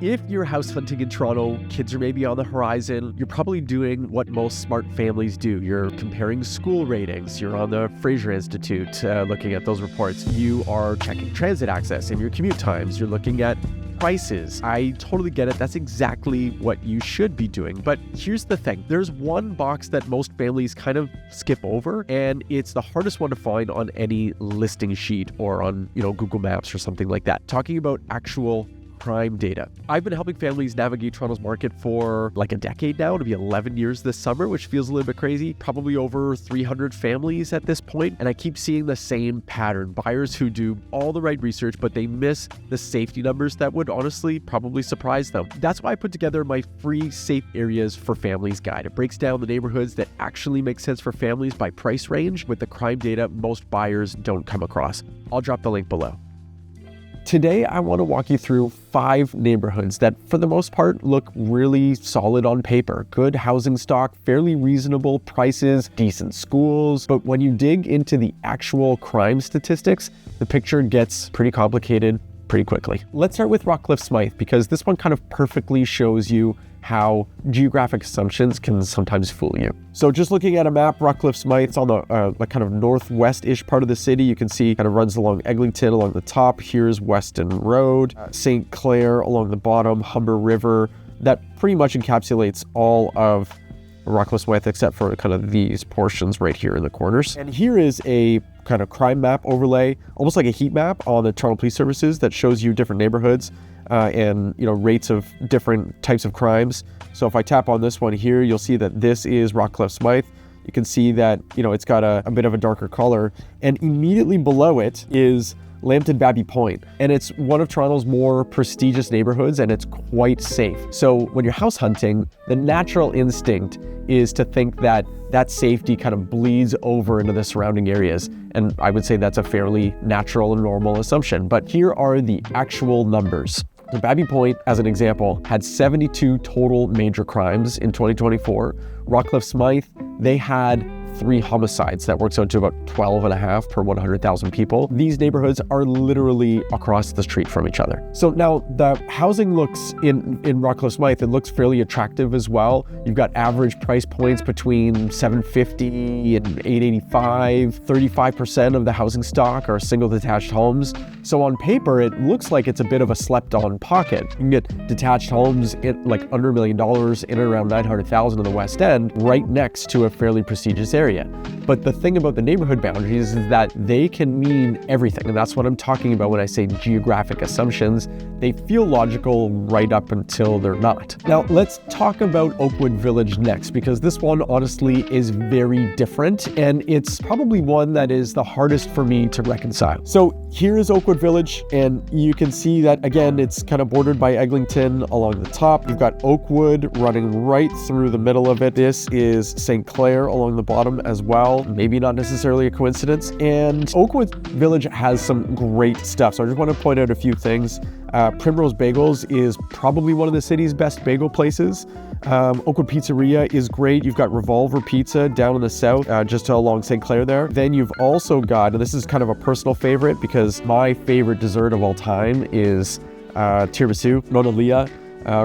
If you're house hunting in Toronto, kids are maybe on the horizon, you're probably doing what most smart families do. You're comparing school ratings. You're on the Fraser Institute looking at those reports. You are checking transit access and your commute times. You're looking at prices. I totally get it. That's exactly what you should be doing. But here's the thing. There's one box that most families kind of skip over, and it's the hardest one to find on any listing sheet or on, Google Maps or something like that. Talking about actual crime data. I've been helping families navigate Toronto's market for like a decade now. It'll be 11 years this summer, which feels a little bit crazy. Probably over 300 families at this point. And I keep seeing the same pattern. Buyers who do all the right research, but they miss the safety numbers that would honestly probably surprise them. That's why I put together my free Safe Areas for Families guide. It breaks down the neighborhoods that actually make sense for families by price range with the crime data most buyers don't come across. I'll drop the link below. Today, I want to walk you through 5 neighborhoods that, for the most part, look really solid on paper. Good housing stock, fairly reasonable prices, decent schools. But when you dig into the actual crime statistics, the picture gets pretty complicated pretty quickly. Let's start with Rockcliffe-Smythe, because this one kind of perfectly shows you how geographic assumptions can sometimes fool you. So just looking at a map, Rockcliffe-Smythe, it's on the kind of northwest-ish part of the city. You can see kind of runs along Eglinton along the top. Here's Weston Road, St. Clair along the bottom, Humber River. That pretty much encapsulates all of Rockcliffe-Smythe except for kind of these portions right here in the corners. And here is a kind of crime map overlay, almost like a heat map on the Toronto Police Services that shows you different neighborhoods and rates of different types of crimes. So if I tap on this one here, you'll see that this is Rockcliffe-Smythe. You can see that it's got a bit of a darker color, and immediately below it is Lambton-Babby Point, and it's one of Toronto's more prestigious neighborhoods, and it's quite safe. So when you're house hunting, the natural instinct is to think that that safety kind of bleeds over into the surrounding areas, and I would say that's a fairly natural and normal assumption. But here are the actual numbers. So Babby Point, as an example, had 72 total major crimes in 2024. Rockcliffe-Smythe, they had 3 homicides. That works out to about 12.5 per 100,000 people. These neighborhoods are literally across the street from each other. So now the housing looks in Rockcliffe-Smythe, it looks fairly attractive as well. You've got average price points between $750 and $885. 35% of the housing stock are single detached homes. So on paper, it looks like it's a bit of a slept-on pocket. You can get detached homes at like under $1 million in and around $900,000 in the West End, right next to a fairly prestigious area. But the thing about the neighborhood boundaries is that they can mean everything. And that's what I'm talking about when I say geographic assumptions. They feel logical right up until they're not. Now, let's talk about Oakwood Village next, because this one honestly is very different, and it's probably one that is the hardest for me to reconcile. So here is Oakwood Village, and you can see that, again, it's kind of bordered by Eglinton along the top. You've got Oakwood running right through the middle of it. This is St. Clair along the bottom as well. Maybe not necessarily a coincidence. And Oakwood Village has some great stuff. So I just want to point out a few things. Primrose Bagels is probably one of the city's best bagel places. Oakwood Pizzeria is great. You've got Revolver Pizza down in the south, just along St. Clair there. Then you've also got, and this is kind of a personal favorite because my favorite dessert of all time is tiramisu. Nonna Leah,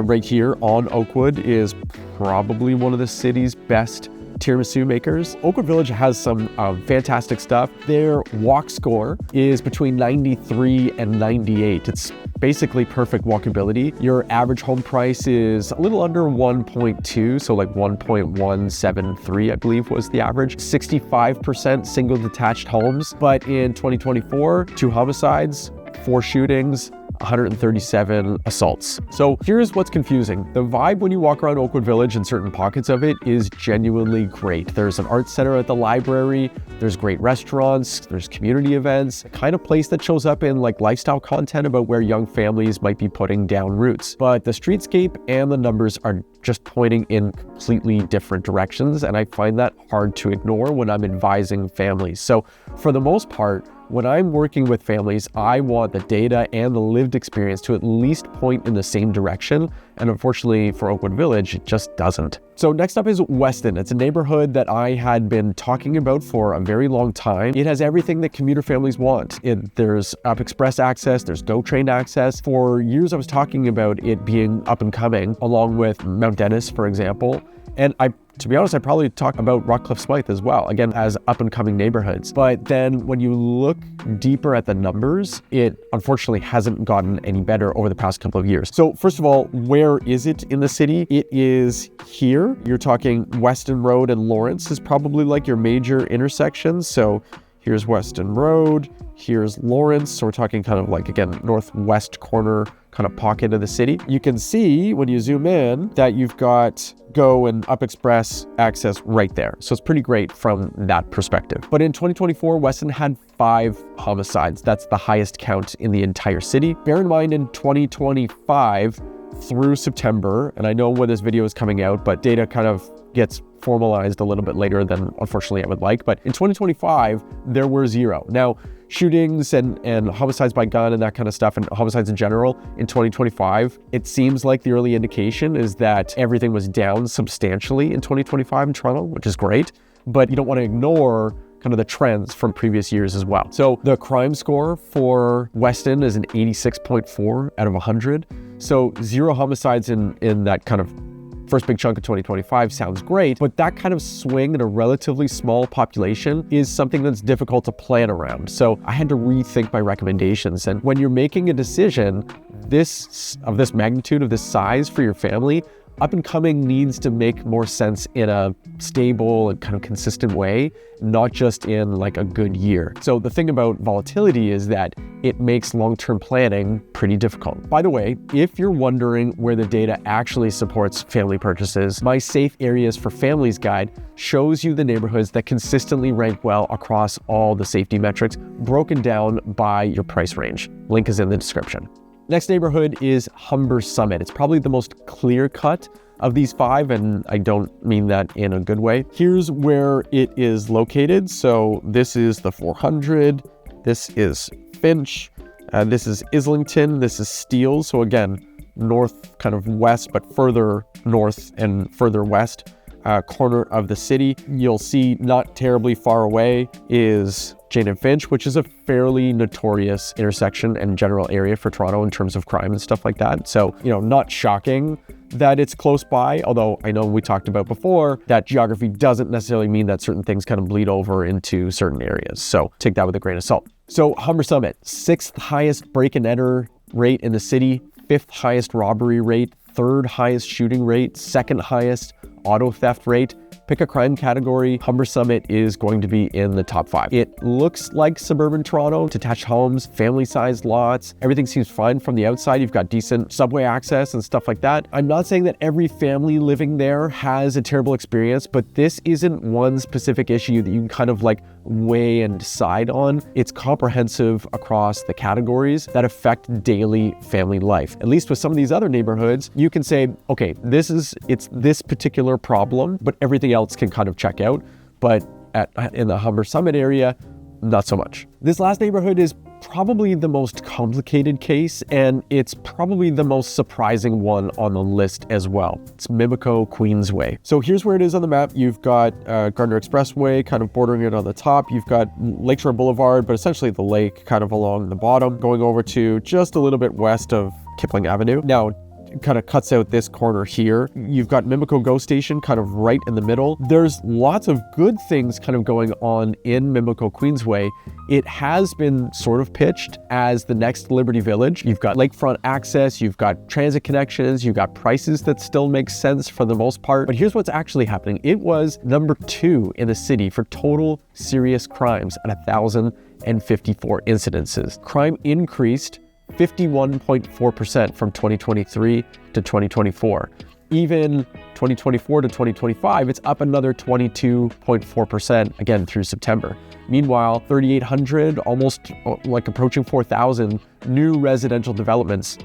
right here on Oakwood, is probably one of the city's best tiramisu makers. Oakwood Village has some fantastic stuff. Their walk score is between 93 and 98. It's basically perfect walkability. Your average home price is a little under 1.2, so like 1.173, I believe was the average. 65% single detached homes, but in 2024, 2 homicides, 4 shootings, 137 assaults. So here's what's confusing. The vibe when you walk around Oakwood Village and certain pockets of it is genuinely great. There's an art center at the library, there's great restaurants, there's community events, the kind of place that shows up in like lifestyle content about where young families might be putting down roots. But the streetscape and the numbers are just pointing in completely different directions, and I find that hard to ignore when I'm advising families. So for the most part, when I'm working with families, I want the data and the lived experience to at least point in the same direction. And unfortunately for Oakwood Village, it just doesn't. So next up is Weston. It's a neighborhood that I had been talking about for a very long time. It has everything that commuter families want. There's up express access, there's GO train access. For years I was talking about it being up and coming, along with Mount Dennis, for example. And to be honest, I probably talk about Rockcliffe-Smythe as well, again, as up and coming neighborhoods. But then when you look deeper at the numbers, it unfortunately hasn't gotten any better over the past couple of years. So first of all, where is it in the city? It is here. You're talking Weston Road and Lawrence is probably like your major intersections. So here's Weston Road, here's Lawrence. So we're talking kind of like, again, northwest corner kind of pocket of the city. You can see when you zoom in that you've got GO and Up Express access right there. So it's pretty great from that perspective. But in 2024, Weston had 5 homicides. That's the highest count in the entire city. Bear in mind, in 2025 through September, and I know when this video is coming out, but data kind of gets formalized a little bit later than unfortunately I would like. But in 2025, there were 0. Now, shootings and homicides by gun and that kind of stuff, and homicides in general in 2025, it seems like the early indication is that everything was down substantially in 2025 in Toronto, which is great, but you don't want to ignore kind of the trends from previous years as well. So the crime score for Weston is an 86.4 out of 100. So 0 homicides in that kind of first big chunk of 2025 sounds great, but that kind of swing in a relatively small population is something that's difficult to plan around. So I had to rethink my recommendations. And when you're making a decision of this magnitude, of this size for your family, up and coming needs to make more sense in a stable and kind of consistent way, not just in like a good year. So the thing about volatility is that it makes long-term planning pretty difficult. By the way, if you're wondering where the data actually supports family purchases, my Safe Areas for Families guide shows you the neighborhoods that consistently rank well across all the safety metrics, broken down by your price range. Link is in the description. Next neighborhood is Humber Summit. It's probably the most clear-cut of these 5, and I don't mean that in a good way. Here's where it is located. So this is the 400, this is Finch, this is Islington, this is Steele. So again, north kind of west, but further north and further west corner of the city. You'll see not terribly far away is Jane and Finch, which is a fairly notorious intersection and general area for Toronto in terms of crime and stuff like that. So, not shocking that it's close by, although I know we talked about before that geography doesn't necessarily mean that certain things kind of bleed over into certain areas. So take that with a grain of salt. So Humber Summit, 6th highest break and enter rate in the city, 5th highest robbery rate, 3rd highest shooting rate, 2nd highest auto theft rate. Pick a crime category, Humber Summit is going to be in the top 5. It looks like suburban Toronto, detached homes, family-sized lots. Everything seems fine from the outside. You've got decent subway access and stuff like that. I'm not saying that every family living there has a terrible experience, but this isn't one specific issue that you can kind of like weigh and decide on. It's comprehensive across the categories that affect daily family life. At least with some of these other neighborhoods, you can say, okay, it's this particular problem, but everything else can kind of check out. But in the Humber Summit area, not so much. This last neighborhood is probably the most complicated case, and it's probably the most surprising one on the list as well. It's Mimico-Queensway. So here's where it is on the map. You've got Gardner Expressway kind of bordering it on the top. You've got Lakeshore Boulevard, but essentially the lake kind of along the bottom, going over to just a little bit west of Kipling Avenue. Now, kind of cuts out this corner here. You've got Mimico GO Station kind of right in the middle. There's lots of good things kind of going on in Mimico-Queensway. It has been sort of pitched as the next Liberty Village. You've got lakefront access, you've got transit connections, you've got prices that still make sense for the most part. But here's what's actually happening. It was number 2 in the city for total serious crimes at 1,054 incidences. Crime increased 51.4% from 2023 to 2024. Even 2024 to 2025, it's up another 22.4% again through September. Meanwhile, 3,800, almost like approaching 4,000 new residential developments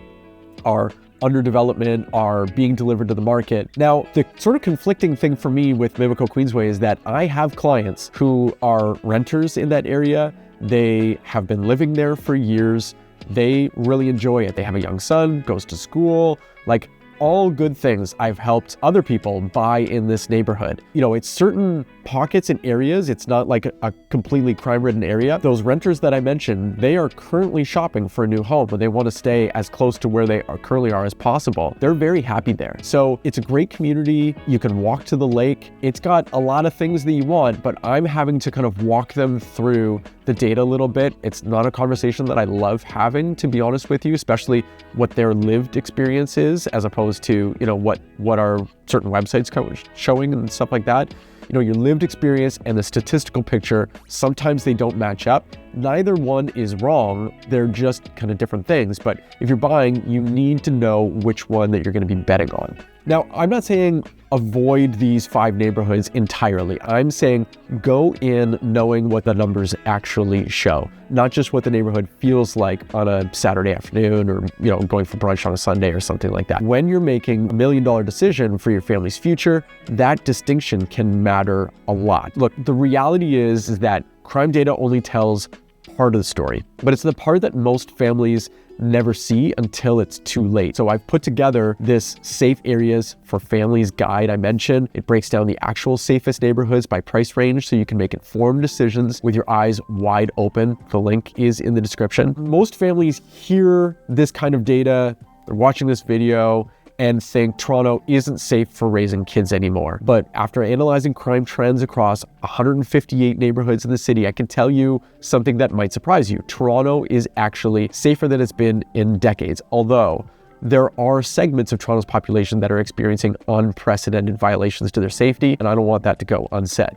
are under development are being delivered to the market. Now, the sort of conflicting thing for me with Mimico-Queensway is that I have clients who are renters in that area. They have been living there for years. They really enjoy it. They have a young son, goes to school, like all good things. I've helped other people buy in this neighborhood. You know, it's certain pockets and areas. It's not like a completely crime-ridden area. Those renters that I mentioned, they are currently shopping for a new home, but they want to stay as close to where they currently are as possible. They're very happy there. So it's a great community. You can walk to the lake. It's got a lot of things that you want, but I'm having to kind of walk them through the data a little bit. It's not a conversation that I love having, to be honest with you, especially what their lived experience is, as opposed to, you know, what are certain websites showing and stuff like that. You know, your lived experience and the statistical picture, sometimes they don't match up. Neither one is wrong. They're just kind of different things. But if you're buying, you need to know which one that you're going to be betting on. Now, I'm not saying avoid these 5 neighborhoods entirely. I'm saying go in knowing what the numbers actually show, not just what the neighborhood feels like on a Saturday afternoon or, you know, going for brunch on a Sunday or something like that. When you're making $1 million decision for your family's future, that distinction can matter a lot. Look, the reality is that crime data only tells part of the story, but it's the part that most families never see until it's too late. So I've put together this safe areas for families guide I mentioned. It breaks down the actual safest neighborhoods by price range so you can make informed decisions with your eyes wide open. The link is in the description. Most families hear this kind of data, they're watching this video, and think Toronto isn't safe for raising kids anymore. But after analyzing crime trends across 158 neighborhoods in the city, I can tell you something that might surprise you. Toronto is actually safer than it's been in decades, although there are segments of Toronto's population that are experiencing unprecedented violations to their safety, and I don't want that to go unsaid.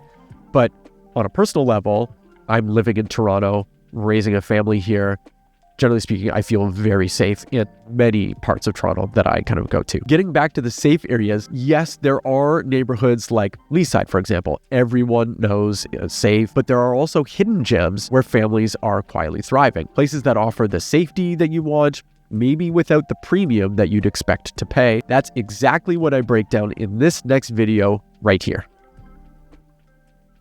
But on a personal level, I'm living in Toronto, raising a family here. Generally speaking, I feel very safe in many parts of Toronto that I kind of go to. Getting back to the safe areas, yes, there are neighborhoods like Leaside, for example. Everyone knows it's safe, but there are also hidden gems where families are quietly thriving. Places that offer the safety that you want, maybe without the premium that you'd expect to pay. That's exactly what I break down in this next video right here.